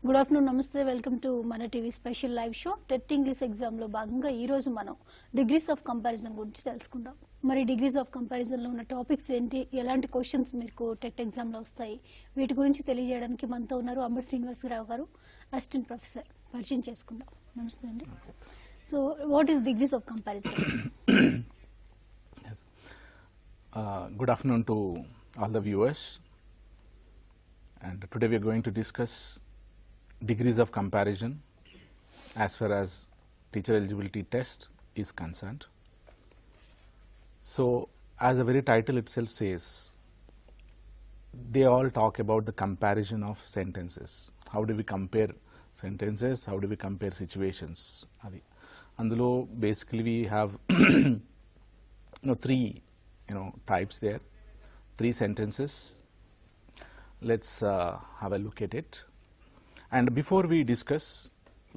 Good afternoon నమస్తే welcome to మన TV special live show TET English exam లో భాగంగా ఈ రోజు మనం డిగ్రీస్ ఆఫ్ కంపారిజన్ గురించి తెలుసుకుందాం. మరి డిగ్రీస్ ఆఫ్ కంపారిజన్ లో ఉన్న టాపిక్స్ ఏంటి, ఎలాంటి క్వశ్చన్స్ మీకు టెట్ ఎగ్జామ్ లో వస్తాయి, వీటి గురించి తెలియజేయడానికి మనతో ఉన్నారు అంబర్ శ్రీనివాస్ గారు, అసిస్టెంట్ ప్రొఫెసర్. పరిచయం చేసుకుందాం. నమస్తే అండి. So what is degrees of comparison? Good afternoon to all the viewers, and today we are going to discuss degrees of comparison as far as teacher eligibility test is concerned. So as the very title itself says, they all talk about the comparison of sentences. How do we compare sentences, how do we compare situations? Adi andulo basically we have three types there, three sentences. Let's have a look at it. And before we discuss,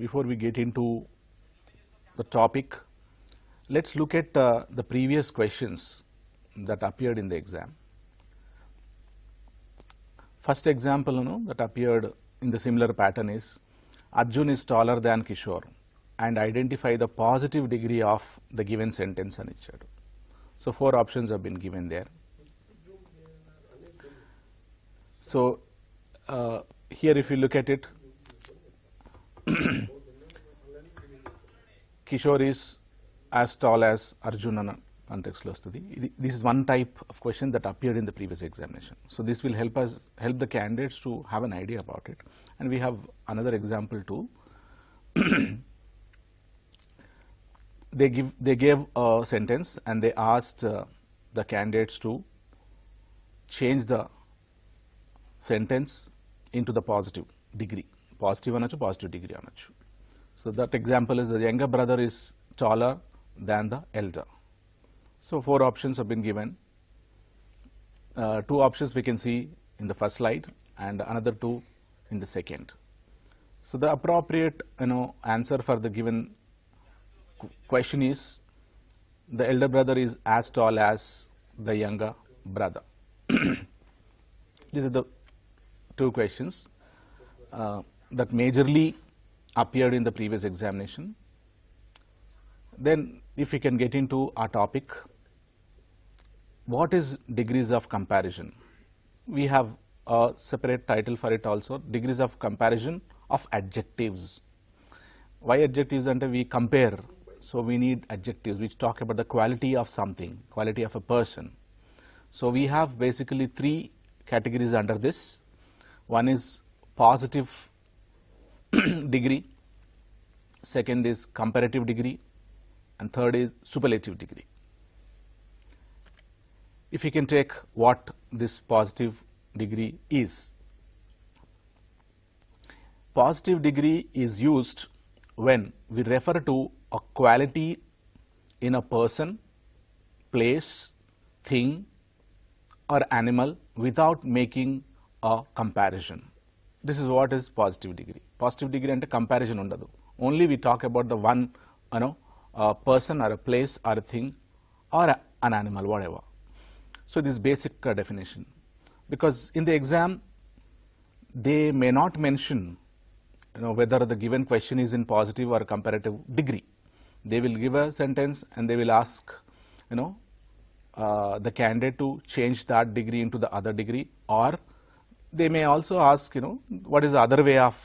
before we get into the topic, let's look at the previous questions that appeared in the exam. First example that appeared in the similar pattern is Arjun is taller than Kishore and identify the positive degree of the given sentence అని ఇచ్చాడు. So four options have been given there. So here if you look at it, Kishore is as tall as Arjun అన్న context లో వస్తుంది. This is one type of question that appeared in the previous examination. So this will help the candidates to have an idea about it. And we have another example too. They gave a sentence and they asked the candidates to change the sentence into the positive degree. Positive anachu, positive degree anachu. So that example is the younger brother is taller than the elder. So four options have been given. Two options we can see in the first slide and another two in the second. So the appropriate answer for the given question is the elder brother is as tall as the younger brother. These are the two questions that majorly appeared in the previous examination. Then if we can get into our topic, what is degrees of comparison? We have a separate title for it also, degrees of comparison of adjectives. Why adjectives? And we compare. So we need adjectives which talk about the quality of something, quality of a person. So we have basically three categories under this. One is positive degree, second is comparative degree, and third is superlative degree. If you can take what this positive degree is. Positive degree is used when we refer to a quality in a person, place, thing or animal without making a comparison. This is what is positive degree. Positive degree ante comparison undadu. Only we talk about the one a person or a place or a thing or an animal, whatever. So this is basic definition, because in the exam they may not mention whether the given question is in positive or comparative degree. They will give a sentence and they will ask the candidate to change that degree into the other degree, or they may also ask what is the other way of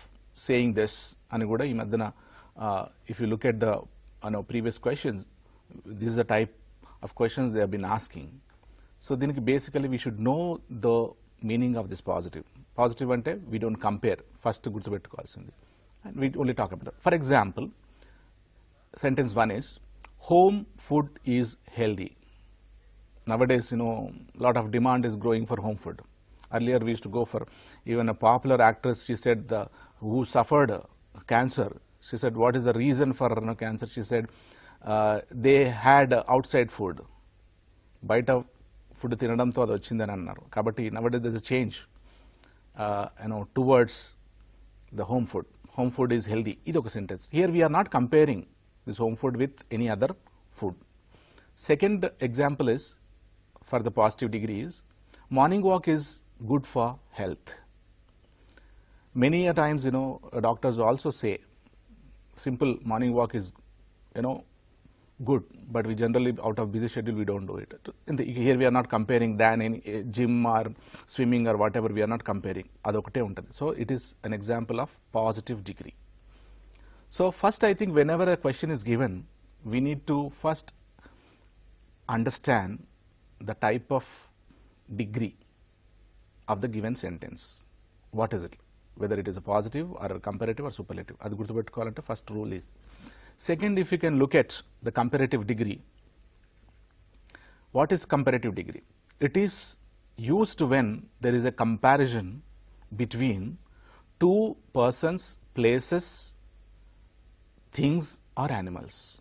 saying this ani kuda ee madana. If you look at the previous questions, this is the type of questions they have been asking. So దీనికి basically we should know the meaning of this positive. Positive ante we don't compare, first గుర్తుపెట్టుకోవాల్సింది, and we only talk about that. For example, sentence one is home food is healthy. Nowadays lot of demand is growing for home food. Earlier we used to go for, even a popular actress, she said who suffered cancer, she said what is the reason for cancer? She said they had outside food, బయట food తినడంతో అది వచ్చిందని అన్నారు. కాబట్టి nowadays there is a change towards the home food. Home food is healthy. ఇది ఒక sentence. Here we are not comparing this home food with any other food. Second example is for the positive degree is morning walk is good for health. Many a times, doctors also say simple morning walk is, good, but we generally out of busy schedule we don't do it. Here we are not comparing than in gym or swimming or whatever, we are not comparing. Adokate untadi. So it is an example of positive degree. So first, I think whenever a question is given, we need to first understand the type of degree of the given sentence. What is it? Whether it is a positive or a comparative or superlative. Adi gurtupettukovalante first rule is. Second, if you can look at the comparative degree, what is comparative degree? It is used when there is a comparison between two persons, places, things or animals.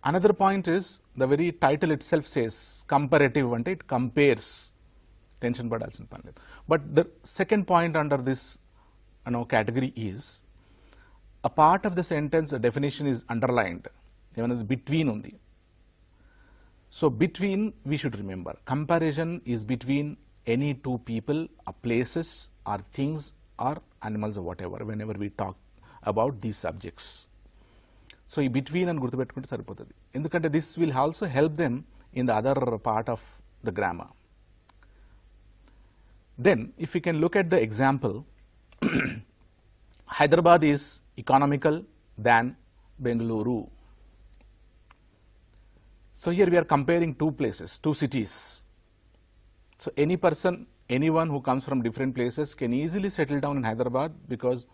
Another point is the very title itself says comparative, ante it compares. Tension padalsina pani ledhu. But the second point under this category is a part of the sentence, the definition is underlined. Emanadi between undi. So between, we should remember, comparison is between any two people or places or things or animals or whatever, whenever we talk about these subjects. So ఈ between అని గుర్తుపెట్టుకుంటే సరిపోతుంది. ఎందుకంటే this will also help them in the other part of the grammar. Then if we can look at the example, Hyderabad is economical than Bengaluru. So here we are comparing two places, two cities. So any person, anyone who comes from different places can easily settle down in Hyderabad, because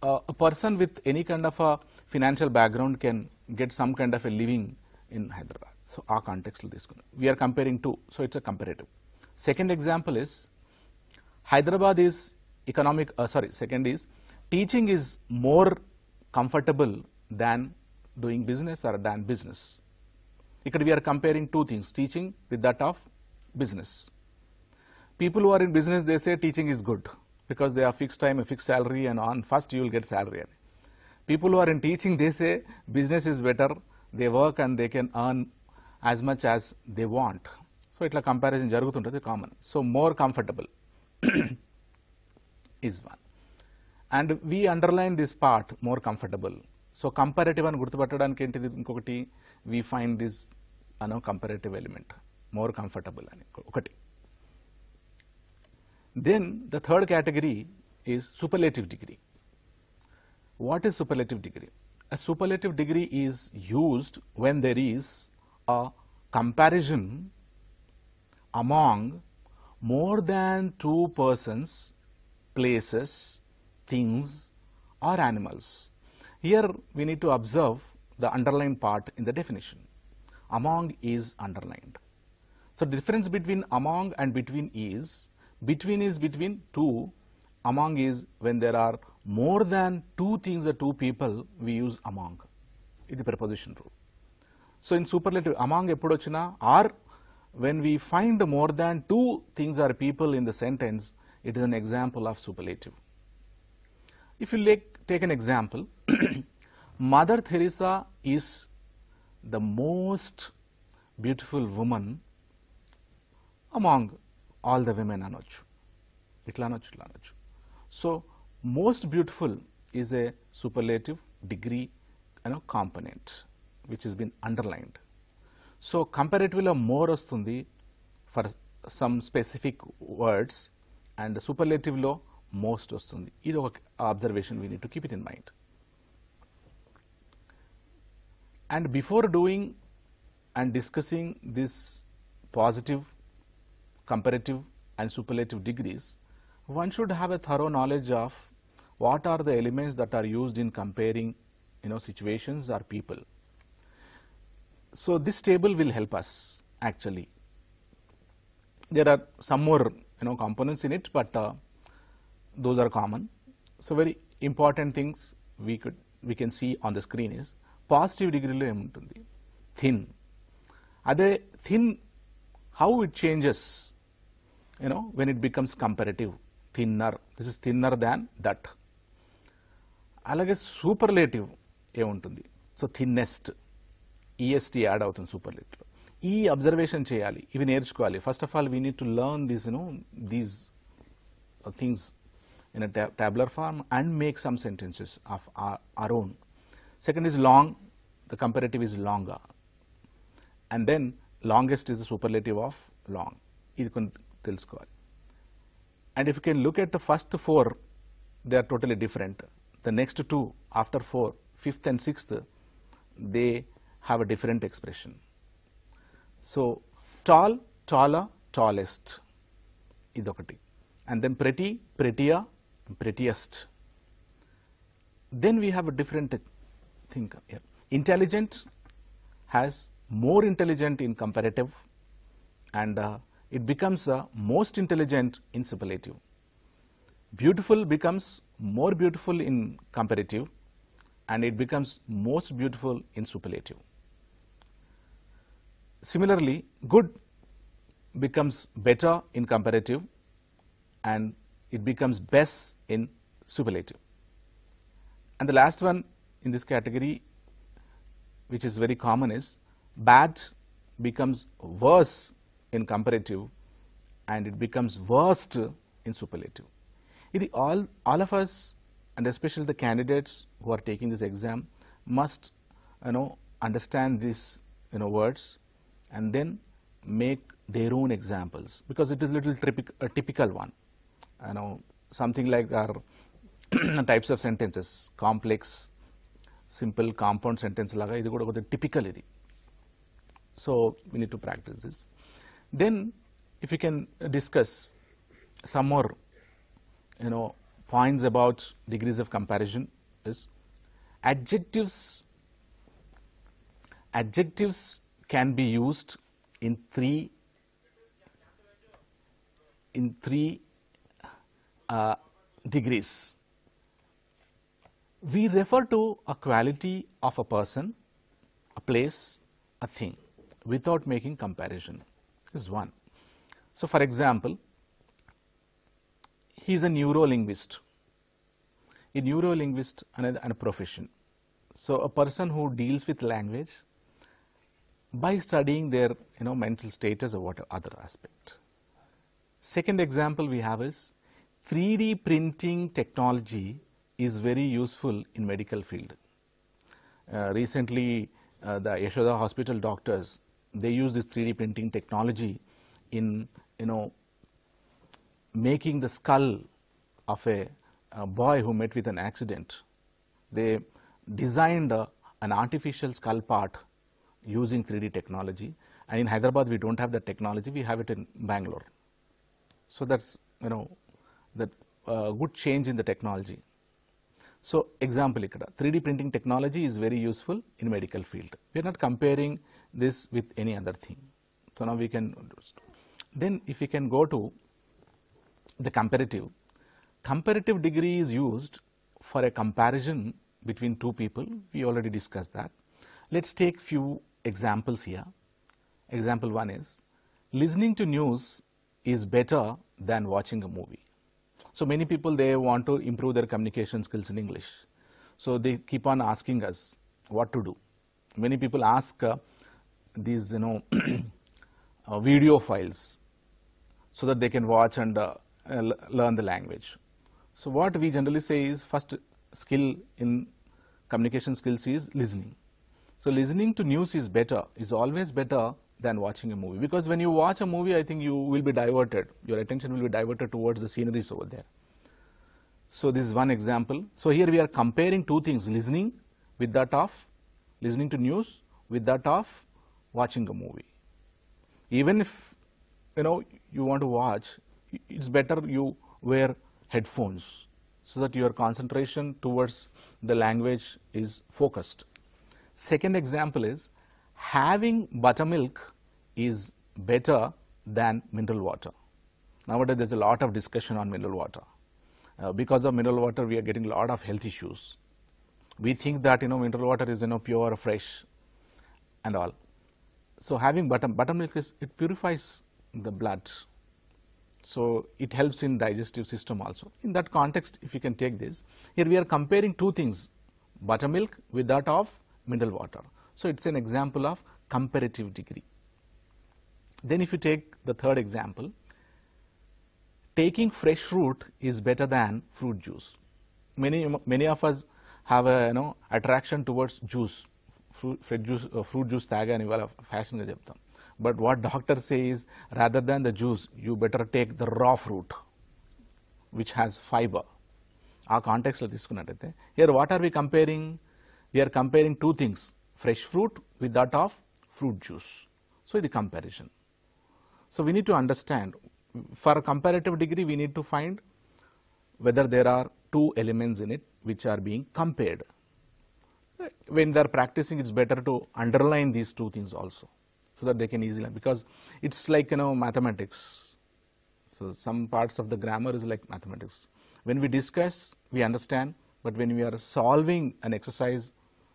a person with any kind of a financial background can get some kind of a living in Hyderabad. So our context lo తీసుకున్నాం. We are comparing two, so it's a comparative. Second example is Hyderabad is second is teaching is more comfortable than doing business or than business. Ikkada we are comparing two things, teaching with that of business. People who are in business, they say teaching is good because they have fixed time, a fixed salary, and on first you will get salary. People who are in teaching, they say business is better, they work and they can earn as much as they want. So itla comparison jarugutuntadi common. So more comfortable is one. And we underline this part, more comfortable. So comparative అని గుర్తుపట్టడానికి ఏంటిది ఇంకొకటి, we find this comparative element, more comfortable అని ఒకటి. Then the third category is superlative degree. What is superlative degree? A superlative degree is used when there is a comparison among more than two persons, places, things or animals. Here we need to observe the underlined part in the definition. Among is underlined. So difference between among and between is between two, among is when there are more than two things or two people, we use among. It is preposition rule. So in superlative, among eppudochina or when we find more than two things or people in the sentence, it is an example of superlative. If you take an example, Mother Teresa is the most beautiful woman among all the women అనొచ్చు. ఇట్లా అనొచ్చు. So most beautiful is a superlative degree component which has been underlined. So comparative lo more వస్తుంది for some specific words and superlative లో most వస్తుంది. ఇది ఒక observation, we need to keep it in mind. And before doing and discussing this positive, comparative and superlative degrees, one should have a thorough knowledge of what are the elements that are used in comparing situations or people. So this table will help us actually. There are some more components in it, but those are common. So very important things we can see on the screen is positive degree lo emuntundi, thin. Ade thin, how it changes when it becomes comparative, thinner, this is thinner than that. Alage superlative emuntundi, so thinnest, est add అవుతుంది superlative. ఈ observation చేయాలి, ఇవి నేర్చుకోవాలి. First of all we need to learn this these things in a tabular form and make some sentences of our own. Second is long, the comparative is longer, and then longest is the superlative of long. ఇది కొన్ని తెలుసుకోవాలి. And if you can look at the first four, they are totally different. The next two, after four, fifth and sixth, they have a different expression. So tall, taller, tallest, idokati. And then pretty, prettier, prettiest. Then we have a different thing here. Intelligent has more intelligent in comparative, and it becomes most intelligent in superlative. Beautiful becomes more beautiful in comparative, and it becomes most beautiful in superlative. Similarly, good becomes better in comparative, and it becomes best in superlative. And the last one in this category, which is very common, is bad becomes worse in comparative, and it becomes worst in superlative. It all of us, and especially the candidates who are taking this exam, must understand these words and then make their own examples, because it is little a typical one. Something like our types of sentences, complex, simple, compound sentence laga idi kuda koda typical idi. So we need to practice this. Then if we can discuss some more points about degrees of comparison, is adjectives can be used in three degrees. We refer to a quality of a person, a place, a thing, without making comparison. This is one. So for example, he is a neurolinguist. A neurolinguist and a profession. So a person who deals with language by studying their mental status or what other aspect. Second example we have is 3D printing technology is very useful in medical field. Recently, the Yashoda Hospital doctors, they use this 3D printing technology in making the skull of a boy who met with an accident. They designed an artificial skull part using 3D technology, and in Hyderabad we don't have that technology, we have it in Bangalore. So that's that good change in the technology. So example ikkada 3D printing technology is very useful in medical field. We are not comparing this with any other thing. So now we can, then if we can go to the comparative degree is used for a comparison between two people. We already discussed that. Let's take few examples here. Example one is listening to news is better than watching a movie. So many people, they want to improve their communication skills in English. So they keep on asking us what to do. Many people ask these video files so that they can watch and learn the language. So what we generally say is first skill in communication skills is listening. So listening to news is better, is always better than watching a movie, because when you watch a movie, I think you will be diverted, your attention will be diverted towards the sceneries over there. So this is one example. So here we are comparing two things, listening with that of listening to news with that of watching a movie. Even if you want to watch, it's better you wear headphones so that your concentration towards the language is focused. Second example is having buttermilk is better than mineral water. Nowadays there's a lot of discussion on mineral water. Because of mineral water, we are getting a lot of health issues. We think that mineral water is pure, fresh and all. So having buttermilk it purifies the blood. So it helps in digestive system also. In that context, if you can take this, here we are comparing two things, buttermilk with that of mineral water. So it's an example of comparative degree. Then if you take the third example, taking fresh fruit is better than fruit juice. Many of us have a attraction towards juice, fruit juice తాగని వాళ్ళ ఫ్యాషన్గా చెప్తాం. But what doctors say is, rather than the juice, you better take the raw fruit, which has fiber. ఆ కాంటెక్స్లో తీసుకున్నట్టయితే, here what are we comparing? We are comparing two things, fresh fruit with that of fruit juice. So ఇది comparison. So we need to understand, for a comparative degree, we need to find whether there are two elements in it which are being compared. When they are practicing, it's better to underline these two things also, so that they can easily, because it's like mathematics. So some parts of the grammar is like mathematics. When we discuss, we understand, but when we are solving an exercise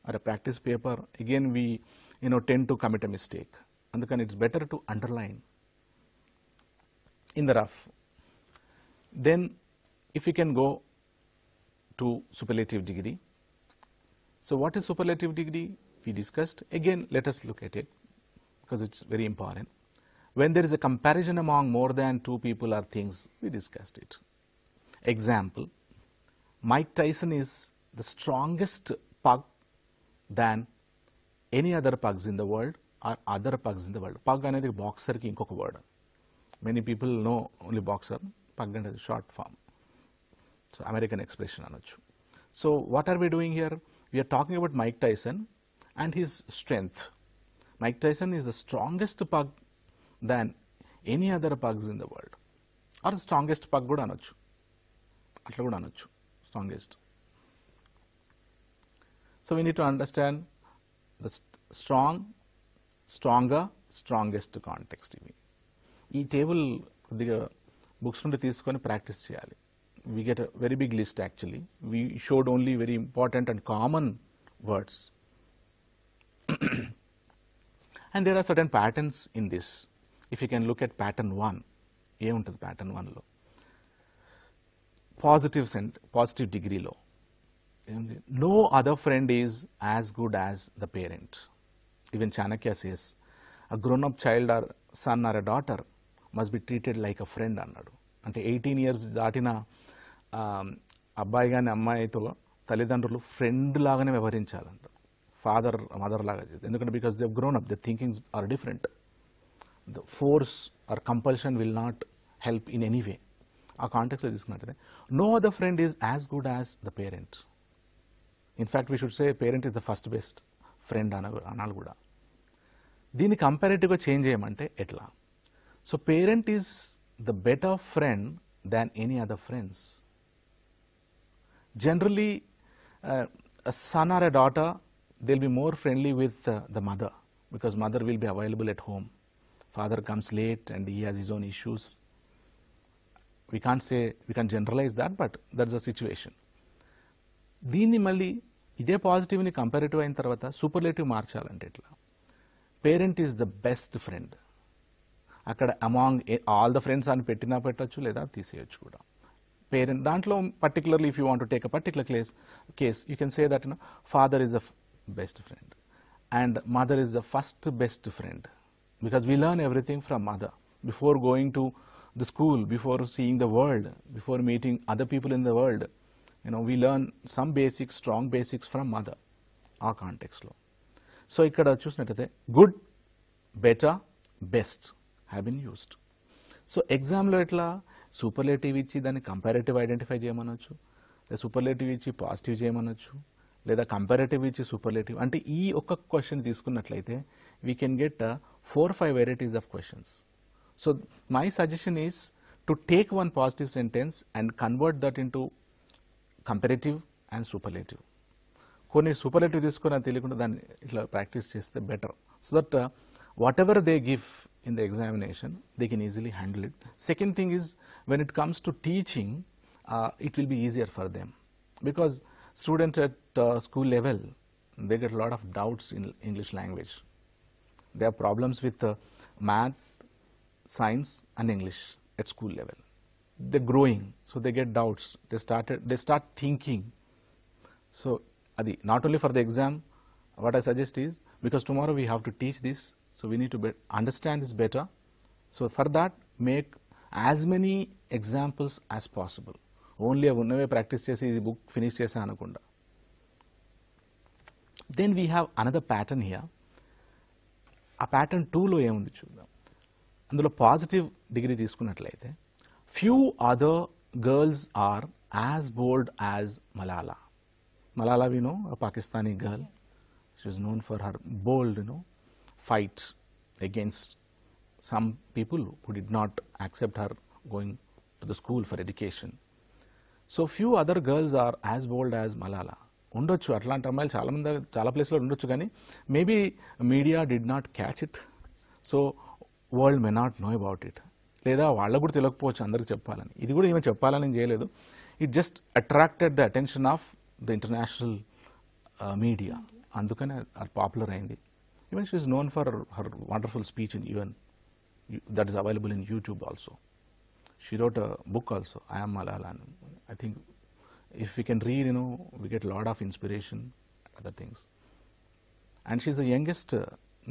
or a practice paper, again we tend to commit a mistake. And it's better to underline in the rough. Then if we can go to superlative degree. So what is superlative degree? We discussed. Again, let us look at it, because it's very important. When there is a comparison among more than two people or things, we discussed it. Example, Mike Tyson is the strongest pug than any other pugs in the world or other pugs in the world. Pug anedi boxer ki inkoka word. Many people know only boxer. Pug anedi short form. So American expression anochu. So what are we doing here? We are talking about Mike Tyson and his strength. Mike Tyson is the strongest pug than any other pugs in the world. Or the strongest pug kuda anochu. Atla kuda anochu. Strongest. So we need to understand the strong, stronger, strongest context. ఈ table కొద్దిగా books నుండి తీసుకొని practice చేయాలి. We get a very big list actually. We showed only very important and common words. And there are certain patterns in this. If you can look at pattern 1, ఏముంటుంది pattern 1లో? Positive degree లో. No other friend is as good as the parent. Even Chanakya says, a grown-up child or son or a daughter must be treated like a friend అన్నాడు. అంటే 18 years దాటిన అబ్బాయి కానీ అమ్మాయితో తల్లిదండ్రులు friend లాగానే వ్యవహరించాలంట, father mother లాగా. ఎందుకంటే because they grown up, the thinkings are different. The force or compulsion will not help in any way. ఆ కాంటెక్స్లో తీసుకున్నట్టయితే no other friend is as good as the parent. In fact we should say parent is the first best friend అనాలి కూడా. దీన్ని కంపారేటివ్గా change చేయమంటే ఎట్లా? So parent is the better friend than any other friends. Generally, a son or a daughter, they'll be more friendly with the mother, because mother will be available at home. Father comes late and he has his own issues. We can't generalize that, but that's the situation. దీన్ని మళ్ళీ ఇదే పాజిటివ్ని comparative అయిన తర్వాత superlative మార్చాలంటే ఎట్లా? Parent is the best friend. అక్కడ among all the friends అని పెట్టినా పెట్టచ్చు, లేదా తీసేయచ్చు కూడా. Parent, దాంట్లో particularly if you want to take a particular case, you can say that father is the best friend and mother is the first best friend, because we learn everything from mother before going to the school, before seeing the world, before meeting other people in the world. We learn some basics, strong basics from mother. ఆ కాంటెక్స్లో. So ఇక్కడ చూసినట్టయితే good, better, best have been used. So ఎగ్జామ్లో ఎట్లా superlative ఇచ్చి దాన్ని comparative identify చేయమనొచ్చు, లేదా superlative ఇచ్చి positive చేయమనొచ్చు, లేదా కంపారేటివ్ ఇచ్చి సూపర్లేటివ్. అంటే ఈ ఒక్క క్వశ్చన్ తీసుకున్నట్లయితే we can get 4-5 varieties of questions. So my suggestion is to take one positive sentence and convert that into comparative and superlative. కొన్ని సూపర్లేటివ్ తీసుకుని అది తెలియకుండా దాన్ని ఇట్లా ప్రాక్టీస్ చేస్తే better, so that what ever they give in the examination, they can easily handle it. Second thing is, when it comes to teaching, it will be easier for them, because students at school level, they get a lot of doubts in English language. They have problems with math, science and English at school level. They're growing, so they get doubts. They start thinking. So adi not only for the exam, what I suggest is, because tomorrow we have to teach this, so we need to understand this better. So for that, make as many examples as possible. Only అవి ఉన్నవే practice చేసి ఇది book finish చేసా అనకుండా. Then we have another pattern here. ఆ pattern 2లో ఏముంది చూద్దాం. అందులో పాజిటివ్ డిగ్రీ తీసుకున్నట్లయితే few other girls are as bold as Malala. Malala we know, a Pakistani girl. She was known for her bold, fight against some people who did not accept her going to the school for education. So few other girls are as bold as Malala. ఉండొచ్చు అట్లాంటి అమ్మాయిలు చాలా ప్లేస్లో ఉండొచ్చు, కానీ maybe media did not catch it, so world may not know about it. లేదా వాళ్ళకు కూడా తెలియకపోవచ్చు అందరికి చెప్పాలని. ఇది కూడా ఏమైనా చెప్పాలని చేయలేదు. It just attracted the attention of the international media. అందుకనే అది పాపులర్ అయింది. Even she is known for her wonderful speech in UN that is available in YouTube also. She wrote a book also, I Am Malala. I think if we can read, we get a lot of inspiration, other things. And she's the youngest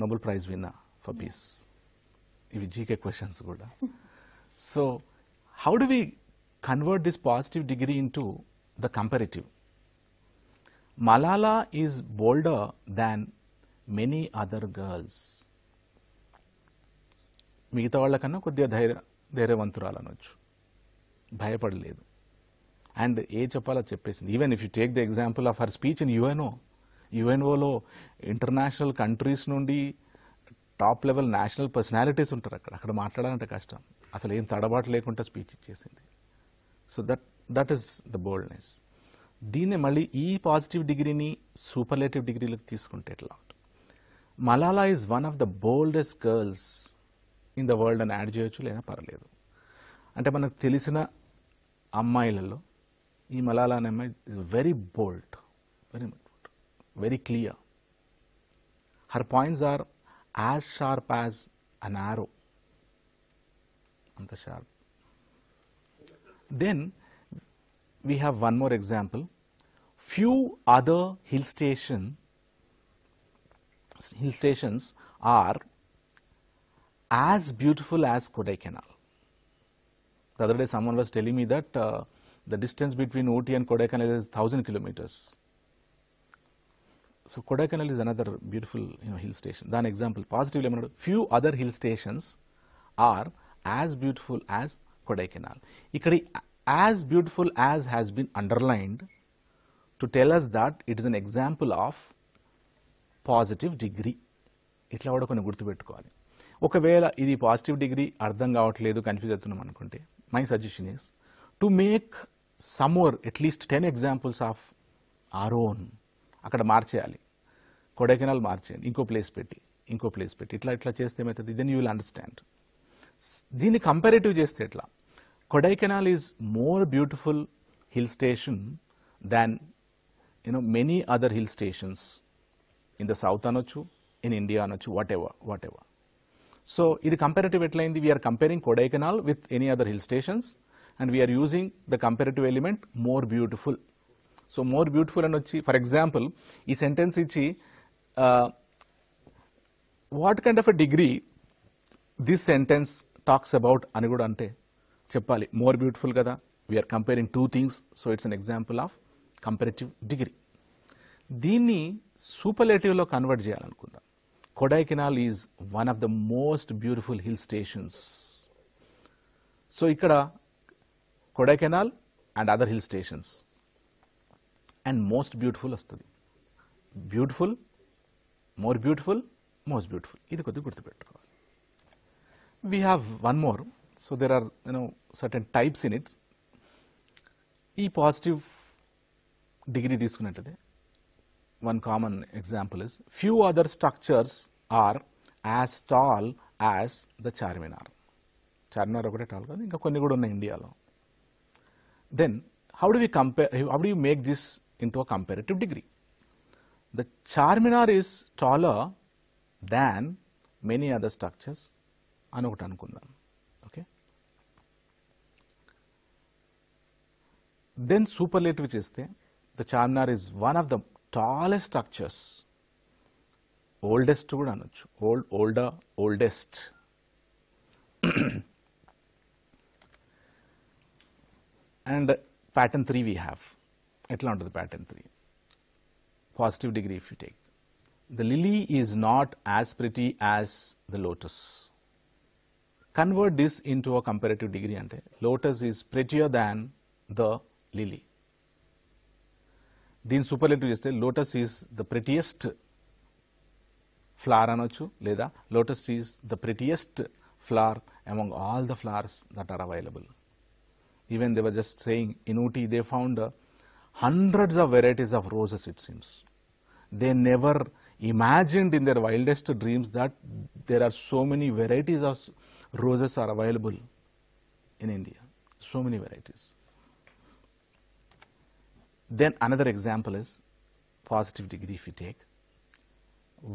Nobel Prize winner for peace. Ivi GK questions kuda. So how do we convert this positive degree into the comparative? Malala is bolder than many other girls. మిగతా వాళ్ళకన్నా కొద్దిగా ధైర్యవంతురాలు అనొచ్చు, భయపడలేదు. And చెప్పాలో చెప్పేసింది. Even if you take the example of her speech in యుఎన్ఓలో international countries నుండి top level national personalities ఉంటారు అక్కడ మాట్లాడాలంటే కష్టం. అసలు ఏం తడబాటు లేకుండా స్పీచ్ ఇచ్చేసింది. So that is the boldness. దీన్నే మళ్ళీ ఈ పాజిటివ్ డిగ్రీని సూపర్లేటివ్ డిగ్రీలకు తీసుకుంటే ఎట్లా? Malala is one of the boldest girls in the world అని యాడ్ చేయొచ్చు, లేదా పర్లేదు. అంటే మనకు తెలిసిన అమ్మాయిలలో ఈ మలాలా అనే అమ్మాయి very bold, very clear. Her points are as sharp as an arrow, అంత షార్ప్. Then we have one more example. Few other hill stations are as beautiful as Kodaikanal. The other day someone was telling me that the distance between Ooty and Kodaikanal is 1,000 kilometers. So Kodaikanal is another beautiful hill station. That example, positively, few other hill stations are as beautiful as Kodaikanal. Ikkadi as beautiful as has been underlined to tell us that it is an example of positive degree. ఇట్లా కూడా కొన్ని గుర్తుపెట్టుకోవాలి. ఒకవేళ ఇది positive degree అర్థం కావట్లేదు, confuse అవుతున్నాం అనుకుంటే, my suggestion is to make some more at least 10 examples of our own. అక్కడ మార్చేయాలి, కొడైకెనాల్ మార్చేయండి, ఇంకో ప్లేస్ పెట్టి ఇట్లా చేస్తే ఏమవుతుంది, దెన్ యూ విల్ అండర్స్టాండ్. దీన్ని కంపారేటివ్ చేస్తే ఎట్లా? Kodaikanal is more beautiful hill station than many other hill stations in the south anochu, in India anochu, whatever. So ఇది comparative ఎట్లయింది? We are comparing Kodaikanal with any other hill stations and we are using the comparative element more beautiful. So more beautiful అనొచ్చి, for example ఈ sentence ఇచ్చి what kind of a degree this sentence talks about అని కూడా అంటే చెప్పాలి. More beautiful కదా, we're comparing 2 things, so it's an example of comparative degree. దీన్ని సూపర్లేటివ్లో convert చేయాలనుకుందాం. Kodaikanal is one of the most beautiful hill stations. So ఇక్కడ Kodaikanal and other hill stations and most beautiful వస్తుంది. Beautiful, more beautiful, most beautiful, ఇది కొద్దిగా గుర్తుపెట్టుకోవాలి. We have one more. So there are certain types in it. ఈ positive degree తీసుకున్నట్లయితే one common example is few other structures are as tall as the Charminar. Charminar ఒకటే tall కాదు, ఇంకా కొన్ని కూడా ఉన్నాయి ఇండియాలో. Then how do you make this into a comparative degree? The Charminar is taller than many other structures అని ఒకటి అనుకుందాం. Then superlative చేస్తే the Charminar is one of the tallest structures, oldest కూడా అనొచ్చు, oldest. And pattern 3 we have. Etla untadi pattern 3. Positive degree if you take. The lily is not as pretty as the lotus. Convert this into a comparative degree ante lotus is prettier than the lily. దీని superlative చేస్తే lotus is the prettiest flower అనొచ్చు, లేదా lotus is the prettiest flower among all the flowers that are available. Even they were just saying in Ooty they found hundreds of varieties of roses, it seems. They never imagined in their wildest dreams that there are so many varieties of roses are available in India. So many varieties. Then another example is positive degree if you take.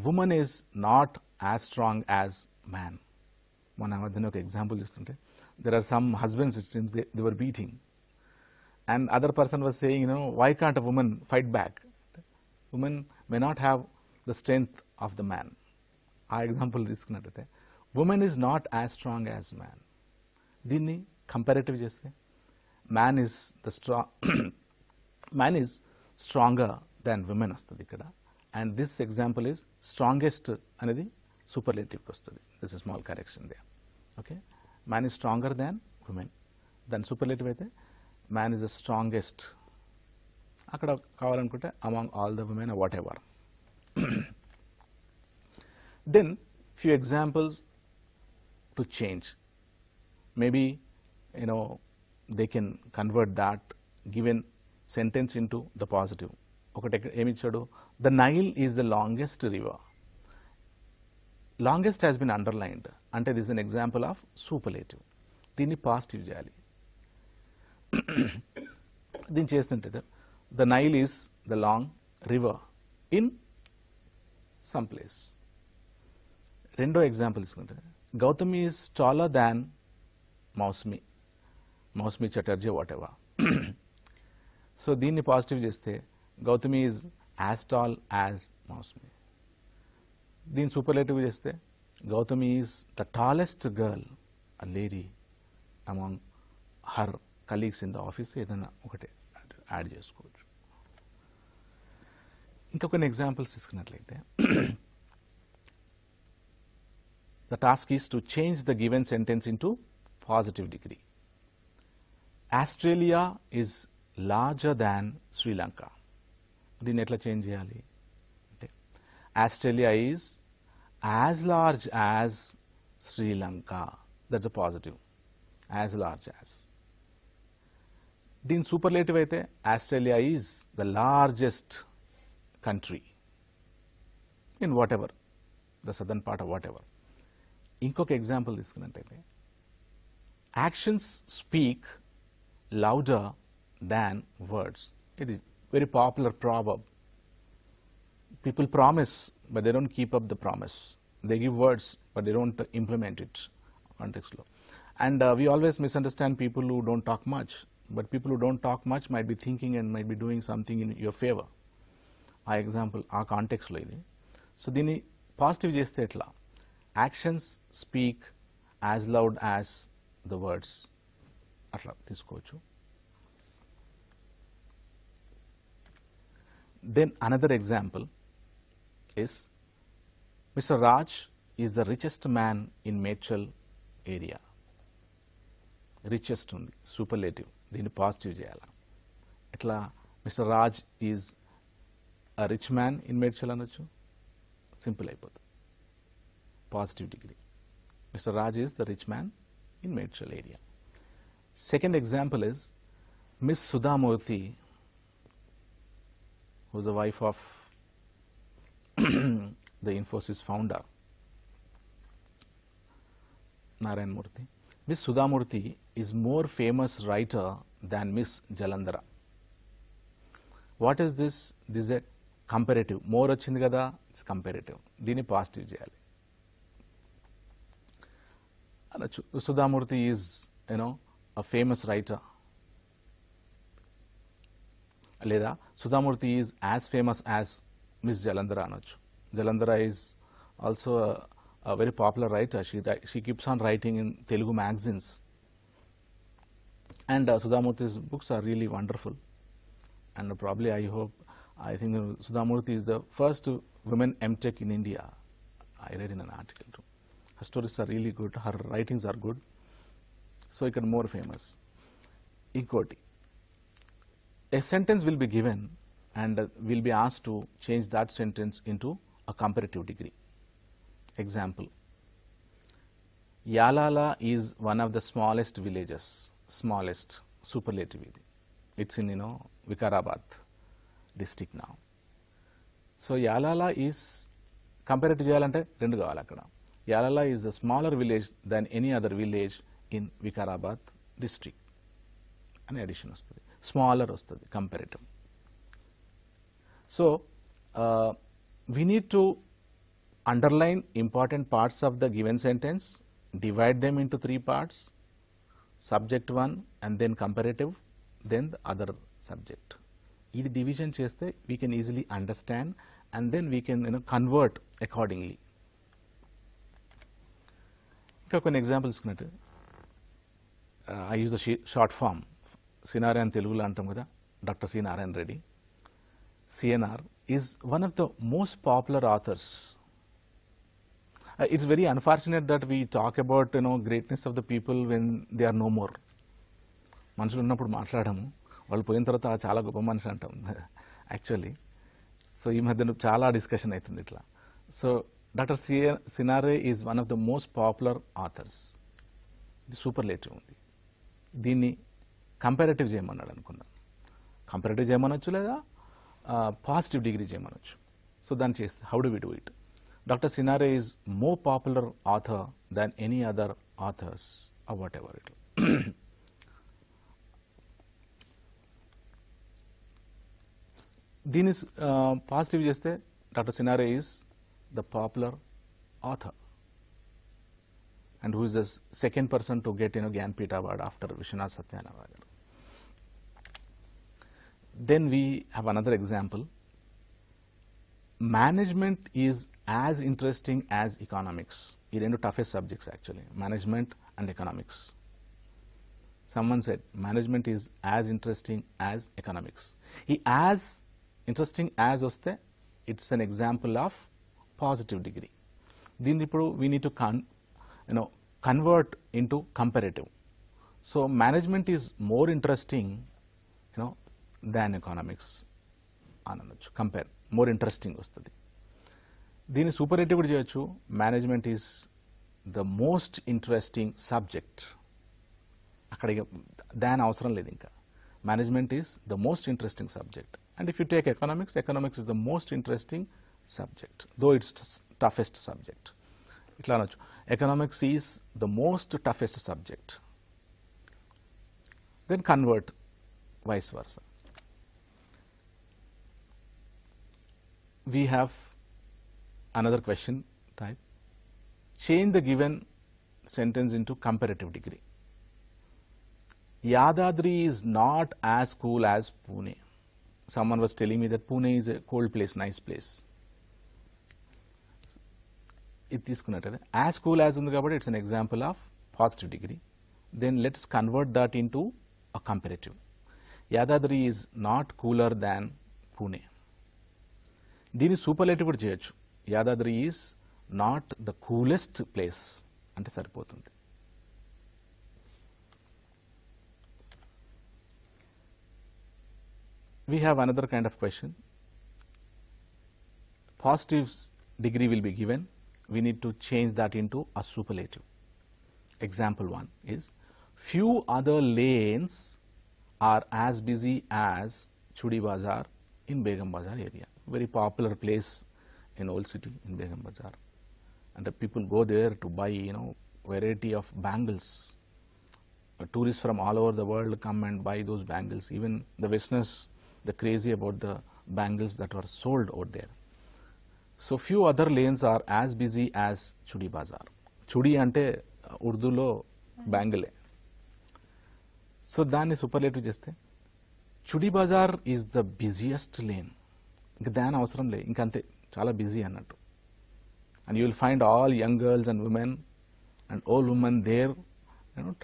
Woman is not as strong as man. మన మధ్యన ఒక example ఇస్తుంటే there are some husbands it seems they were beating, and other person was saying, why can't a woman fight back? Women may not have the strength of the man. ఆ example తీసుకున్నట్టయితే woman is not as strong as man. దీన్ని comparative చేస్తే man is stronger than women వస్తుంది ఇక్కడ, and this example is strongest అనేది superlative వస్తుంది. This is small correction there. Okay, man is stronger than women. Then superlative అయితే man is the strongest. అక్కడ కావాలనుకుంటే among all the women or whatever. Then few examples to change. Maybe they can convert that given sentence into the positive. ఒకటి ఏమి ఇచ్చాడు, the Nile is the longest river. Longest has been underlined అంటే this is an example of superlative. దీన్ని positive చేయాలి. దీన్ని చేస్తుంటే the Nile is the long river in some place. రెండో example తీసుకుంటే Gautami is taller than Mawsmai Chatterjee what ever. So దీన్ని positive చేస్తే Gautami is as tall as Mawsmai. దీన్ని సూపర్లేటివ్ చేస్తే Gautami is the tallest girl, a lady among her colleagues in the office. ఏదైనా ఒకటి add చేసుకోవచ్చు. ఇంకా కొన్ని ఎగ్జాంపుల్స్ తీసుకున్నట్లయితే the task is to change the given sentence in to positive degree. Australia is larger than Sri Lanka. దీన్ని ఎట్లా change చేయాలి అంటే Australia is as large as Sri Lanka. That's a positive. As large as. దీని superlative అయితే Australia is the largest country in whatever the southern part of whatever. ఇంకొక example తీసుకున్నట్టయితే actions speak louder than words. ఇది very popular proverb. People promise, but they don't keep up the promise. They give words, but they don't implement it. Context law. And we always misunderstand people who don't talk much. But people who don't talk much might be thinking and might be doing something in your favor. ఆ example ఆ కాంటెక్స్లో ఇది. So దీన్ని positive చేస్తే ఎట్లా, actions speak as loud as the words అట్లా తీసుకోవచ్చు. Then another example is Mr. Raj is the richest man in Mechal area. Richest ఉంది superlative, దీన్ని పాజిటివ్ చేయాలి. ఎట్లా mister Raj is a rich man in Medchal అనొచ్చు, సింపుల్ అయిపోతుంది. Positive degree. Mister Raj is the rich man in Medchal area. Second example is miss Sudha Murty who is the wife of the Infosys founder Narayan Murthy. Miss Sudhamurthy is more famous writer than Miss Jalandhara. What is this? This is a comparative. More వచ్చింది కదా, it's comparative. దీన్ని positive చేయాలి. అనొచ్చు Sudhamurthy is a famous writer. లేదా Sudha Murthy is as famous as Miss Jalandhara అనొచ్చు. Jalandhara is also a very popular writer. She keeps on writing in Telugu magazines. And Sudhamurthi's books are really wonderful. And probably I think Sudhamurthy is the first women MTech in India. I read in an article too. Her stories are really good. Her writings are good. So it can more famous. Equality. A sentence will be given and will be asked to change that sentence into a comparative degree. Example. Yalala is one of the smallest villages. Smallest, superlative. It's in, Vikarabad district now. So Yalala is, comparative చేయాలంటే రెండు కావాలి అక్కడ. Yalala is a smaller village than any other village in Vikarabad district. అనే addition వస్తుంది. Smaller వస్తుంది, comparative. So, we need to underline important parts of the given sentence, divide them into 3 parts, subject 1 and then comparative, then the other subject. This division cheste we can easily understand and then we can convert accordingly. Inka కొన్ని examples ఉన్నట్టు I use the short form. Sinarayan Telugulo antam kada, Dr. C. Narayan Reddy. CNR is one of the most popular authors. It's very unfortunate that we talk about greatness of the people when they are no more. మనుషులు ఉన్నప్పుడు మాట్లాడము, వాళ్ళు పోయిన తర్వాత చాలా గొప్ప మనిషి అంటాం యాక్చువల్లీ. సో ఈ మధ్య చాలా డిస్కషన్ అవుతుంది ఇట్లా. So doctor CiNaRe is one of the most popular authors. ఇది సూపర్లేటివ్ ఉంది. దీన్ని కంపారేటివ్ చేయమన్నాడు అనుకుందాం. కంపారేటివ్ చేయమనొచ్చు లేదా పాజిటివ్ డిగ్రీ చేయమనొచ్చు. సో దాన్ని చేస్తే how do we do it? Dr. Sinare is more popular author than any other authors or whatever it is. దీని positive చేస్తే Dr. Sinare is the popular author and who is the second person to get Gyanpith Award after Vishwanath Satyanath. Then we have another example. Management is as interesting as economics. These are the toughest subjects actually, management and economics. Someone said management is as interesting as economics. As interesting as vaste, it's an example of positive degree. Then we need to convert into comparative. So management is more interesting than economics. Compare. More interesting వస్తుంది. దీని superlative కూడా చేయొచ్చు. Management is the most interesting subject. అక్కడ దాని అవసరం లేదు ఇంకా. Management is the most interesting subject. And if you take economics, economics is the most interesting subject though it's toughest subject. ఇట్లా అనొచ్చు. Economics is the most toughest subject. Then convert vice versa. We have another question type. Change the given sentence into comparative degree. Yadadri is not as cool as Pune. Someone was telling me that Pune is a cold place, nice place. It is as cool as undi kabatti it's an example of positive degree. Then let's convert that into a comparative. Yadadri is not cooler than Pune. దీని superlative కూడా చేయొచ్చు. Yadadri is not the coolest place అంటే సరిపోతుంది. We have another kind of question. Positive degree will be given. We need to change that into a superlative. Example 1 is, few other lanes are as busy as Chudi Bazaar in Begum Bazaar area. Very popular place in old city in Begum Bazaar, and the people go there to buy variety of bangles. Tourists from all over the world come and buy those bangles. Even the Westerners, they're crazy about the bangles that were sold out there. So few other lanes are as busy as Chudi Bazaar. Chudi ante Urdu lo bangle. So danni superlative cheste Chudi Bazaar is the busiest lane. ఇంకా దాని అవసరం లే, ఇంకంతే చాలా busy అన్నట్టు. And you will find all young girls and women and old women there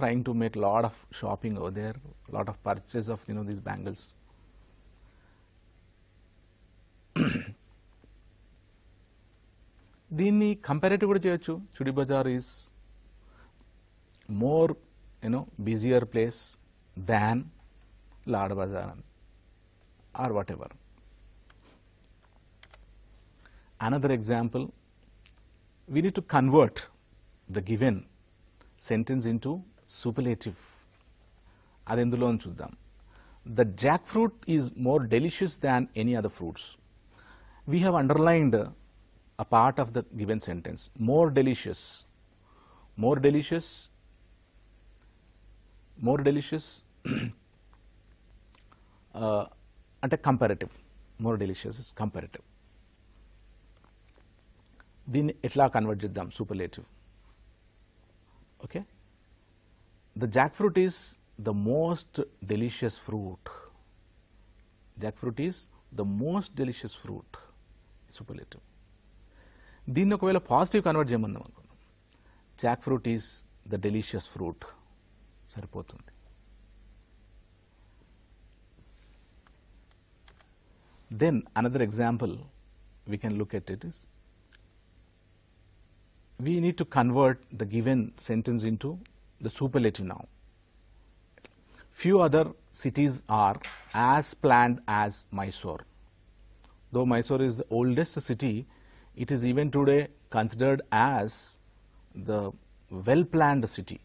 trying to make a lot of shopping over there, a lot of purchase of these bangles. దీన్ని comparative కూడా చేయొచ్చు. Chudi Bazaar is more busier place than Laad Bazaar అని or whatever. Another example, we need to convert the given sentence into superlative. అదెందులో చూద్దాం. The jackfruit is more delicious than any other fruits. We have underlined a part of the given sentence. More delicious. More delicious. More delicious. అంటే comparative. More delicious is comparative. దీన్ని ఎట్లా convert చేద్దాం superlative. Okay, the jack fruit is the most delicious fruit. Jack fruit is the most delicious fruit, superlative. దీన్ని ఒకవేళ positive convert చేయమన్నాం అనుకున్నాం, jack fruit is the delicious fruit, సరిపోతుంది. Then another example we can look at it is, we need to convert the given sentence into the superlative now. Few other cities are as planned as Mysore. Though Mysore is the oldest city, it is even today considered as the well-planned city.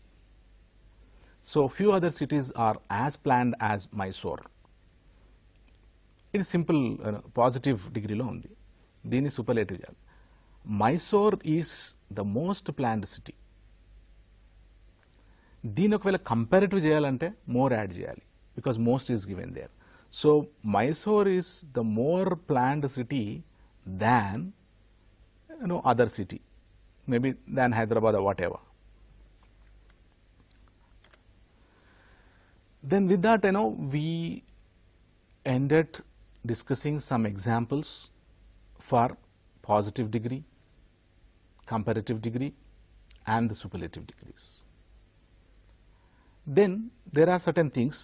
So few other cities are as planned as Mysore. It is simple positive degree lo undi. Dini superlative cheyali. Mysore is the most planned city. దీని ఒకవేళ comparative చేయాలంటే more add చేయాలి, because most is given there. So Mysore is the more planned city than other city, maybe than Hyderabad or whatever. Then with that, we ended discussing some examples for positive degree, comparative degree and the superlative degrees. Then there are certain things,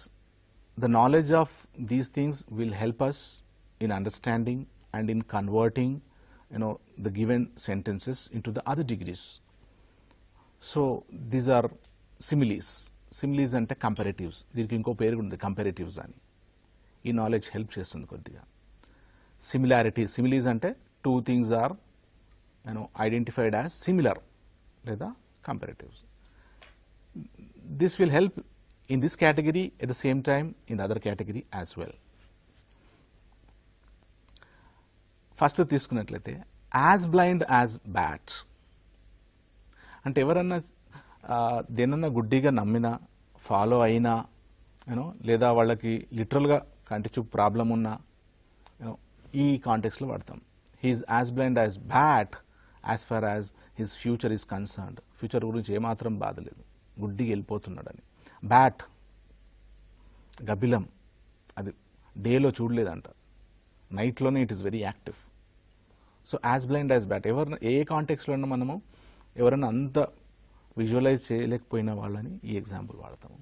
the knowledge of these things will help us in understanding and in converting the given sentences into the other degrees. So these are similes. Similes ante comparatives. దీనికి ఇంకో పేరు ఉంది comparatives అని. ఈ knowledge help చేస్తుంది కొద్దిగా. Similarities. Similes ante two things are identified as similar లేదా comparatives. This will help in this category, at the same time in the other category as well. First తీసుకున్నట్లయితే as blind as bat. అంటే ఎవరన్నా దేనన్నా గుడ్డిగా నమ్మినా, follow అయినా, లేదా వాళ్ళకి లిటరల్గా కంటి చూపు ప్రాబ్లం ఉన్నా ఈ కాంటెక్స్లో వాడతాం. He is as blind as bat as far as his future is concerned. Future గురించి ఏమాత్రం బాధ లేదు, గుడ్డిగా వెళ్ళిపోతున్నాడని. బ్యాట్ గబ్బిలం, అది డేలో చూడలేదంట, నైట్లోనే it is very active. So as blind as bat, ఎవరైనా ఏ కాంటెక్స్లో ఉన్నా మనము ఎవరైనా అంత విజువలైజ్ చేయలేకపోయిన వాళ్ళని ఈ ఎగ్జాంపుల్ వాడతాము.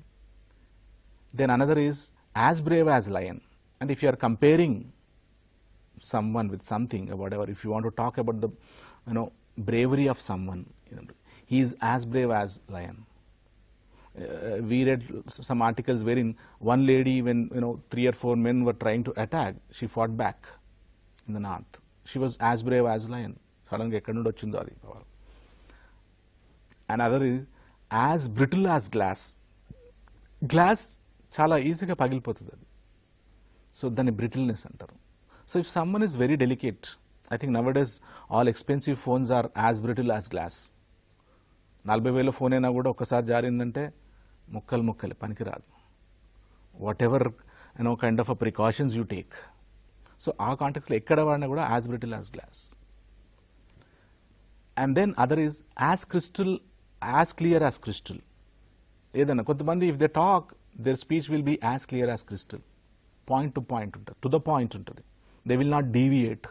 Then another is as brave as lion. And if you are comparing someone with something or whatever, if you want to talk about the bravery of someone, he is as brave as lion. We read some articles wherein one lady, when 3 or 4 men were trying to attack, she fought back in the north. She was as brave as lion. Suddenly ga ekkadi nundi vachindho adi power. Another is as brittle as glass. Glass చాలా ఈజీగా పగిలిపోతుంది అది, so దాన్ని brittleness అంటారు. So if someone is very delicate, I think nowadays all expensive phones are as brittle as glass. 40,000 phone అయినా కూడా ఒక్కసారి జారిందంటే ముక్కలు పనికిరాదు. Whatever kind of a precautions you take. So ఆ కాంటెక్స్లో ఎక్కడ వాడినా కూడా as brittle as glass. And then other is as crystal, as clear as crystal. ఏదన్నా కొంతమంది if they talk their speech will be as clear as crystal. Point to point ఉంటుంది, to the point ఉంటుంది. They will not deviate.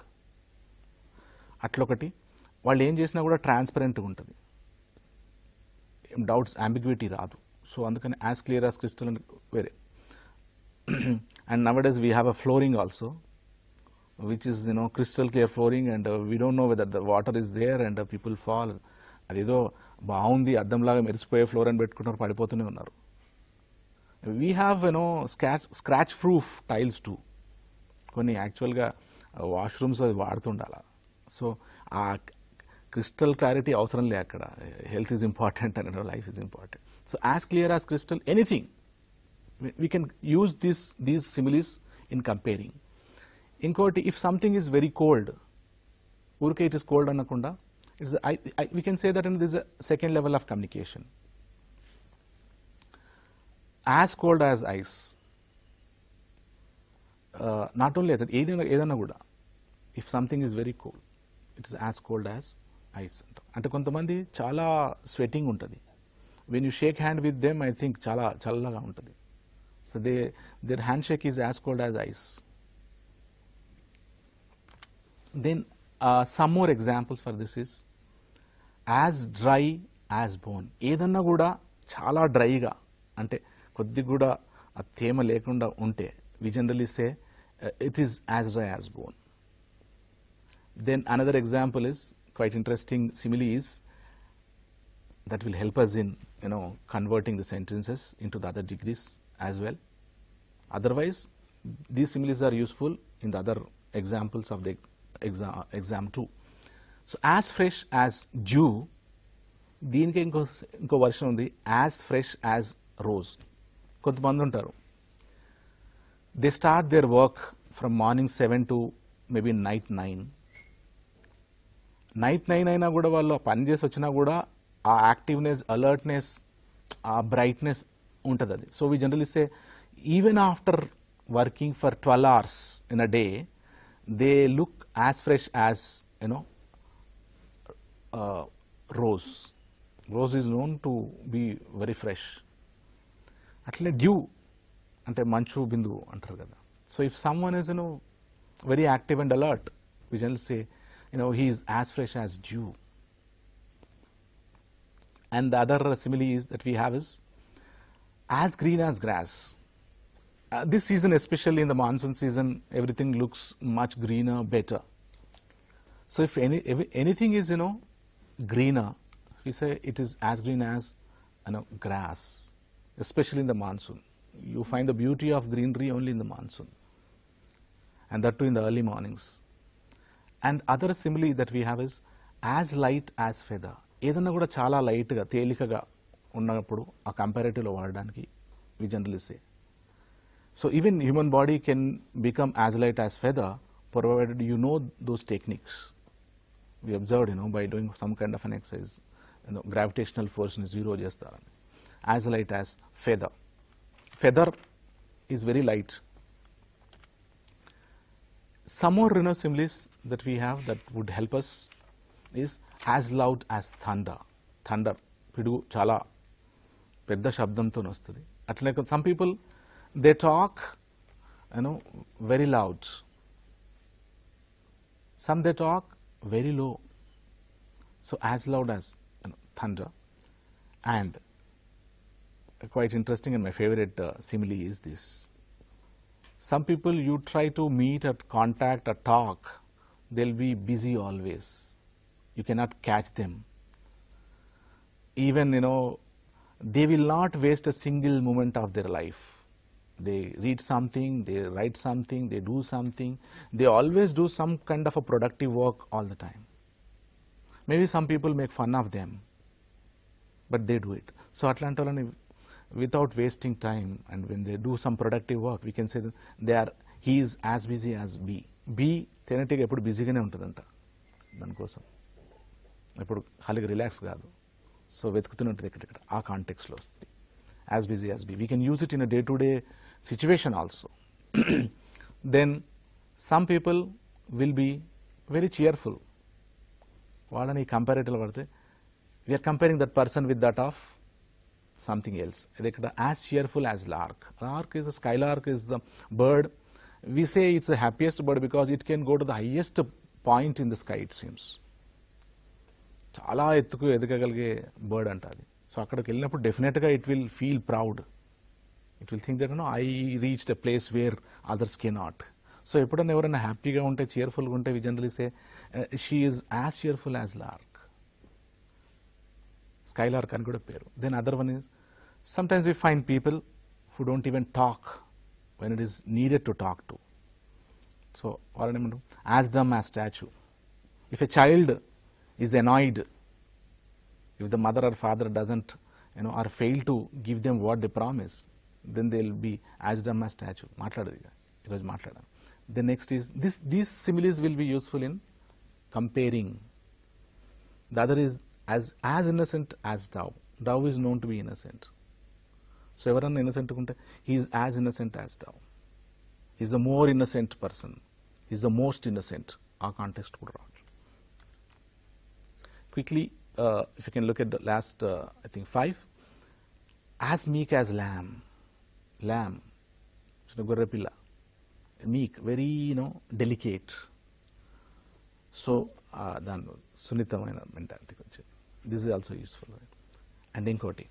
అట్లొకటి. వాళ్ళు ఏం చేసినా కూడా ట్రాన్స్పరెంట్గా ఉంటుంది, డౌట్స్ అంబిగ్విటీ రాదు. సో అందుకని యాజ్ క్లియర్ యాజ్ క్రిస్టల్ అని వేరే. And nowadays we have a flooring also which is crystal clear flooring, and we don't know whether the water is there and people fall. అదేదో బాగుంది అద్దంలాగా మెరిసిపోయే floor అని పెట్టుకుంటారు, పడిపోతూనే ఉన్నారు. We have scratch proof tiles too. కొన్ని యాక్చువల్గా washrooms అది వాడుతుండాల. సో ఆ క్రిస్టల్ క్లారిటీ అవసరం లే అక్కడ. Health is important and life is important. So as clear as crystal anything we can use these similes in comparing. ఇంకోటి, if something is very cold, ఊరికే ఇట్ ఈస్ కోల్డ్ అనకుండా, we can say that this is a second level of communication. As cold as ice. Not only that, ఏదైనా కూడా, if something is very cold, it is as cold as ice. అంటే కొంతమంది చాలా sweating ఉంటుంది. when you shake hand with them, I think చాలా చల్లగా ఉంటుంది. So their handshake is as cold as ice. Then some more examples for this is as dry as bone. ఏదన్నా కూడా చాలా డ్రైగా, అంటే కొద్దిగా కూడా ఆ తేమ లేకుండా ఉంటే, we generally say it is as dry as bone. Then another example is quite interesting simile is that will help us in converting the sentences into the other degrees as well. Otherwise these similes are useful in the other examples of the exam too. So as fresh as dew, దీనికి ఇంకో version ఉంది, as fresh as rose. కొంతమంది ఉంటారు, they start their work from morning 7 to maybe night 9. Night 9 అయినా కూడా వాళ్ళు పని చేసి వచ్చినా కూడా ఆ యాక్టివ్నెస్, అలర్ట్నెస్, ఆ బ్రైట్నెస్ ఉంటుంది అది. So we generally say even after working for 12 hours in a day, they look as fresh as rose. Rose is known to be very fresh. అట్లనే డ్యూ అంటే మంచు బిందువు అంటారు కదా. So if someone is very active and alert, we generally say he is as fresh as dew. And the other simile is that we have is as green as grass. This season, especially in the monsoon season, everything looks much greener, better. So if anything is greener, we say it is as green as grass, especially in the monsoon. You find the beauty of greenery only in the monsoon, and that too in the early mornings. And other simile that we have is as light as feather. ఏదన్నా కూడా చాలా లైట్గా, తేలికగా ఉన్నప్పుడు ఆ కంపారేటివ్లో వాడడానికి we generally say. So even human body can become as light as feather, provided you know those techniques. We observed by doing some kind of an exercise, gravitational force ni zero chestarani. As light as feather. Feather is very light. Some more similes that we have that would help us is as loud as thunder. Thunder pidugu chala pedda shabdamto vastadi. Atlane some people, they talk very loud. Some they talk very low. So as loud as thunder. And quite interesting, and my favorite simile is this. Some people, you try to meet or contact or talk, they'll be busy always. You cannot catch them. Even they will not waste a single moment of their life. They read something, they write something, they do something. They always do some kind of a productive work all the time. Maybe some people make fun of them, but they do it. So Atlanta, without wasting time, and when they do some productive work, we can say that he is as busy as bee. Bee theoretically ఎప్పుడు బిజీగానే ఉంటుందంట, దానికోసం ఎప్పుడు ఖాళీగా relax కాదు. So వెతుకుతూనే ఉంటుంది ఎక్కడెక్కడ, ఆ కాంటెక్స్లో వస్తుంది as busy as bee. We can use it in a day-to-day situation also. Then some people will be very cheerful. వాళ్ళని కంపారేటివ్లో పడితే we are comparing that person with that of something else. As cheerful as lark. Lark is a skylark is the bird. We say it's the happiest bird because it can go to the highest point in the sky, it seems. చాలా ఎత్తుకు ఎదగగలిగే bird అంట అది. So అక్కడికి వెళ్ళినప్పుడు డెఫినెట్గా it will feel proud. It will think that I reached a place where others can not. So ఎప్పుడైనా ఎవరైనా హ్యాపీగా ఉంటే, cheerfulగా ఉంటే, we generally say she is as cheerful as lark. Skylark అని కూడా పేరు. Then other one is sometimes we find people who don't even talk when it is needed to talk to. So వాళ్ళని ఏమంటారు, as dumb as statue. If a child is annoyed, if the mother or father doesn't or fail to give them what they promise, then they will be as dumb as statue. మాట్లాడదు ఇక ఈరోజు మాట్లాడాను. The next is these similes will be useful in comparing. The other is as innocent as thou. Thou is known to be innocent. So ఎవరన్నా innocent ఉంటే he is as innocent as dove, he is the more innocent person, he is the most innocent. ఆ context కూడా రావచ్చు. Quickly if you can look at the last I think 5, as meek as lamb. Lamb చిన్న గొర్రె పిల్ల, మీక్ very delicate. So దాని సున్నితమైన మెంటాలిటీకి వచ్చేది. This is also useful. And ఇంకోటి,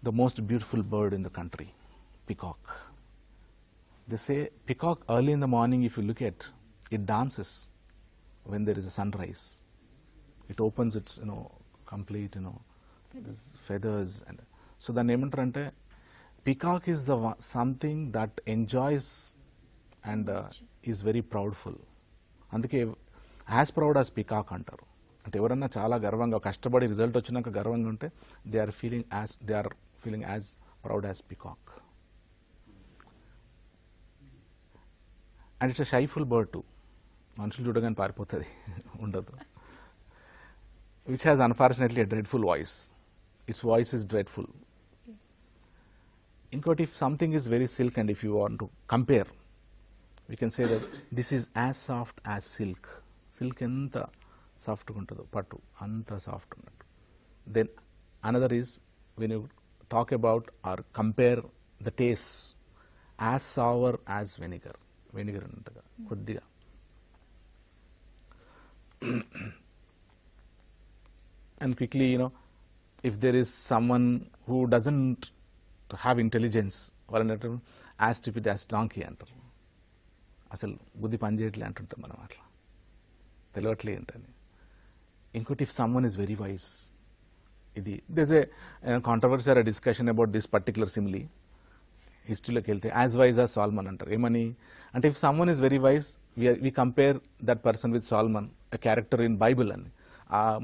the most beautiful bird in the country, peacock. They say peacock early in the morning, if you look at it, dances when there is a sunrise. It opens its complete this feathers, and so the name ante peacock is the something that enjoys and is very proudful. అందుకే as proud as peacock అంటారు. అంటే ఎవరన్నా చాలా గర్వంగా కష్టపడి result వచ్చినాక గర్వంగా ఉంటే they are feeling as proud as peacock. And it's a shyful bird too. మనుషులు చూడగానే పారిపోతుంది, ఉండదు. Which has unfortunately a dreadful voice. Its voice is dreadful. Inquire, if something is very silk and if you want to compare, we can say that this is as soft as silk. Silk enta soft ఉంటుందో పట్టు అంత soft ఉన్నట్టు. Then another is when you talk about or compare the taste, as sour as vinegar. Vinegar ఉంటుందా కొద్దిగా. And quickly, if there is someone who doesn't have intelligence, వాళ్ళని as stupid as donkey అంటారు. అసలు బుద్ధి పనిచేయట్లే అంటుంటాం మనం, అట్లా తెలియట్లే ఏంటని. ఇంకోటి, if someone is very wise, there's a controversy or a discussion about this particular simile. హిస్టరీలోకి వెళ్తే యాజ్ వైజ్ as Solomon అంటారు. ఏమని అంటే, if someone is very wise, we compare that person with Solomon, a character in Bible అని.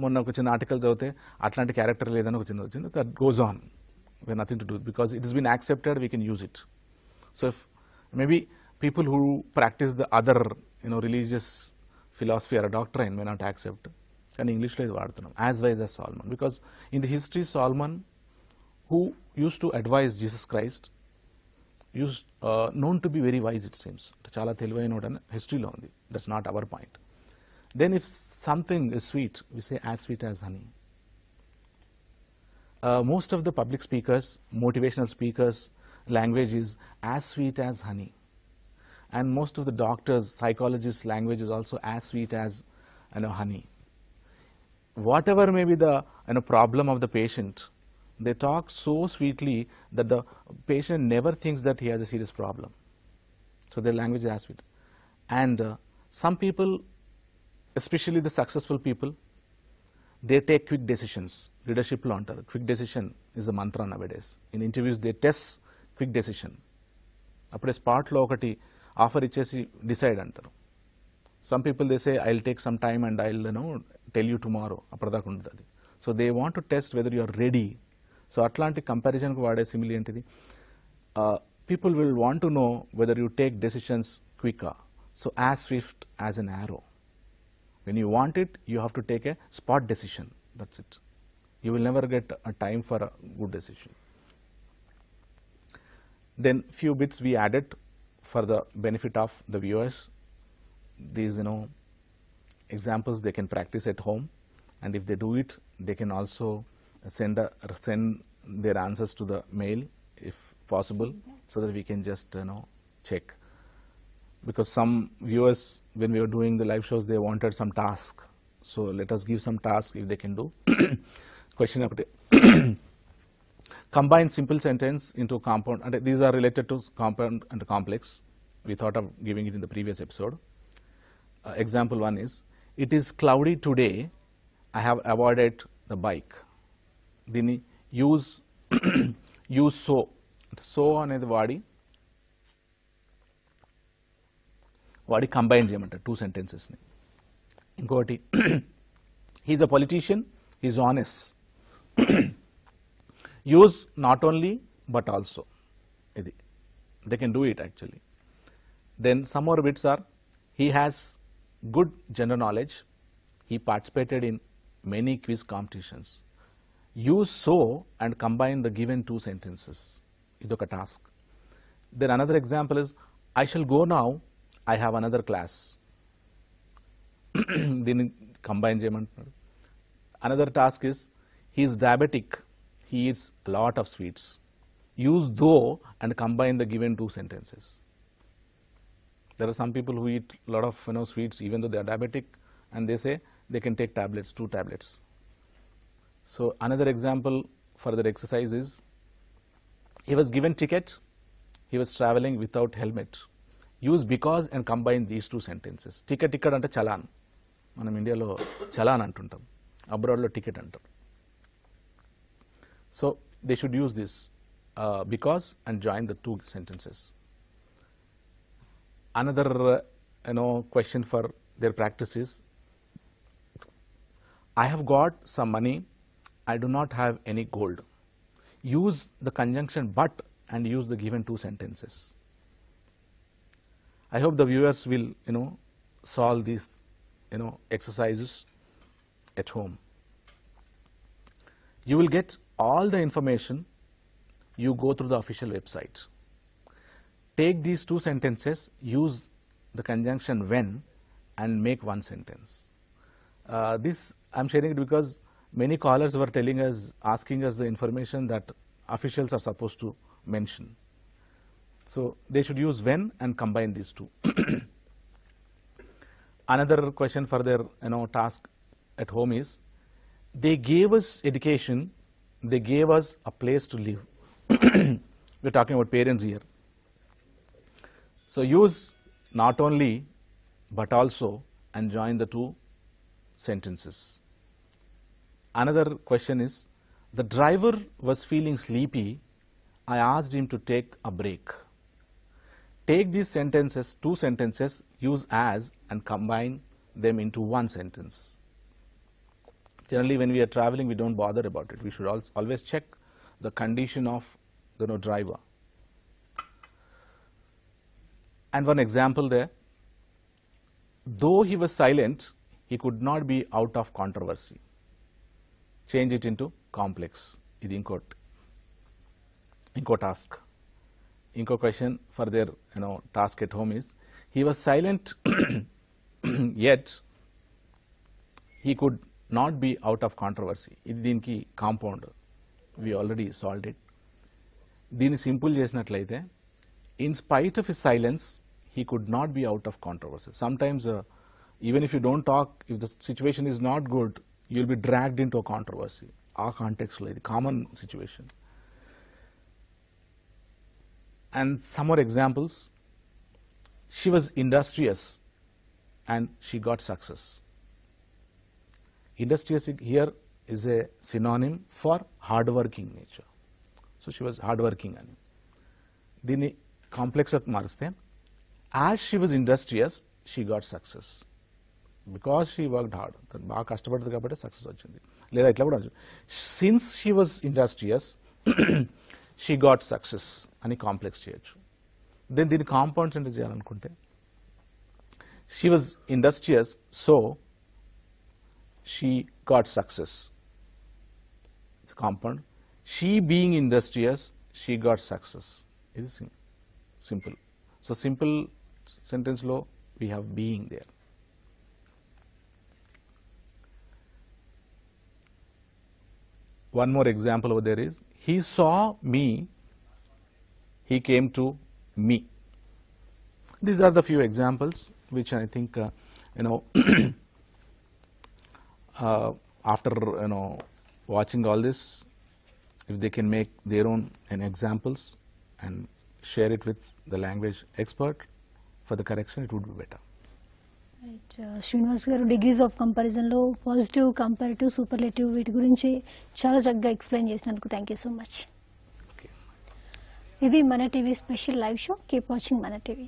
మొన్న ఒక చిన్న article చదివితే అట్లాంటి క్యారెక్టర్ లేదని ఒక చిన్న వచ్చింది. That goes on, we have nothing to do because it has been accepted, we can use it. So if maybe people who practice the other religious philosophy or a doctrine may not accept, కానీ ఇంగ్లీష్లో ఇది వాడుతున్నాం, as wise as Solomon, because in the history Solomon, who used to advise Jesus Christ, used known to be very wise, it seems. చాలా తెలివైనోడు అని హిస్టరీలో ఉంది. That's not our point. Then if something is sweet, we say as sweet as honey. Most of the public speakers, motivational speakers, language is as sweet as honey. And most of the doctors, psychologists, language is also as sweet as honey. Whatever may be the problem of the patient, they talk so sweetly that the patient never thinks that he has a serious problem. So their language is as sweet. And some people, especially the successful people, they take quick decisions. Leadership lo antaru, quick decision is the mantra nowadays. In interviews they test quick decision. Appude spot lo okati offer ichesi decide antaru. Some people they say I'll take some time and I'll tell you tomorrow. Appadaka undadi. So they want to test whether you are ready. So atlanti comparison ku vaade simile entidi, people will want to know whether you take decisions quicker. So as swift as an arrow. When you want it, you have to take a spot decision. That's it. You will never get a time for a good decision. Then few bits we added for the benefit of the viewers. These examples they can practice at home, and if they do it, they can also send their answers to the mail if possible, so that we can just check. Because some viewers, when we were doing the live shows, they wanted some task. So let us give some task if they can do. Question ఒకటి, combine simple sentence into compound, and these are related to compound and complex. We thought of giving it in the previous episode. Example 1 is, it is cloudy today, I have avoided the bike. Dini use use so అనేది వాడి combine చేయమంటారు 2 సెంటెన్సెస్ని. ఇంకోటి, he is a politician, he is honest. Use not only but also. ఇది they can do it actually. Then some more bits are, he has good general knowledge, he participated in many quiz competitions. Use so and combine the given 2 sentences. Idoka task. Then another example is, I shall go now, I have another class. Then combine cheyamantunnaru. Another task is, he is diabetic, he eats a lot of sweets. Use though and combine the given 2 sentences. There are some people who eat a lot of sweets even though they are diabetic, and they say they can take tablets, 2 tablets. So another example for the exercise is, he was given ticket, he was traveling without helmet. Use because and combine these 2 sentences. Ticket ikkada ante chalan, manam India lo chalan antuntam, abroad lo ticket antaru. So they should use this because and join the 2 sentences. Another question for their practice is, I have got some money, I do not have any gold. Use the conjunction but and use the given 2 sentences. I hope the viewers will solve these exercises at home. You will get all the information, you go through the official website. Take these 2 sentences, use the conjunction when and make 1 sentence. This I am sharing it because many callers were telling us, asking us the information that officials are supposed to mention. So they should use when and combine these 2. Another question for their task at home is, they gave us education, they gave us a place to live. We are talking about parents here. So use not only but also and join the 2 sentences. Another question is, the driver was feeling sleepy, I asked him to take a break. Take these sentences, 2 sentences, use as and combine them into 1 sentence. Generally when we are traveling, we don't bother about it. We should always check the condition of the driver. And one example there, though he was silent, he could not be out of controversy. Change it into complex. Idi inko task. Inko question for their task at home is, he was silent yet he could not be out of controversy. Idi deenki compound. We already solved it. Dini simple chesinatlaithe, in spite of his silence, he could not be out of controversy. Sometimes even if you don't talk, if the situation is not good, you will be dragged into a controversy. Our context lo idi common situation. And some more examples, she was industrious and she got success. Industrious here is a synonym for hardworking nature. So she was hardworking ani. Dini complex at mariste, as she was industrious, she got success. Because she worked hard. బాగా కష్టపడ్డది కాబట్టి success వచ్చింది. లేదా ఇట్లా కూడా since she was industrious, she got success అని complex చేయొచ్చు. Then దీని compounds అంటే చేయాలనుకుంటే, she was industrious, so she got success. It's compound. She being industrious, she got success. It is simple. So simple sentence lo we have being there. One more example over there is, he saw me, he came to me. These are the few examples which I think after watching all this, if they can make their own examples and share it with the language expert for the correction, it would be better. Right Srinivas garu, degrees of కంపారిజన్లో positive, comparative, superlative వీటి గురించి చాలా చక్కగా explain చేసినందుకు thank you so much. Okay. ఇది మన TV special live show. Keep watching మన TV.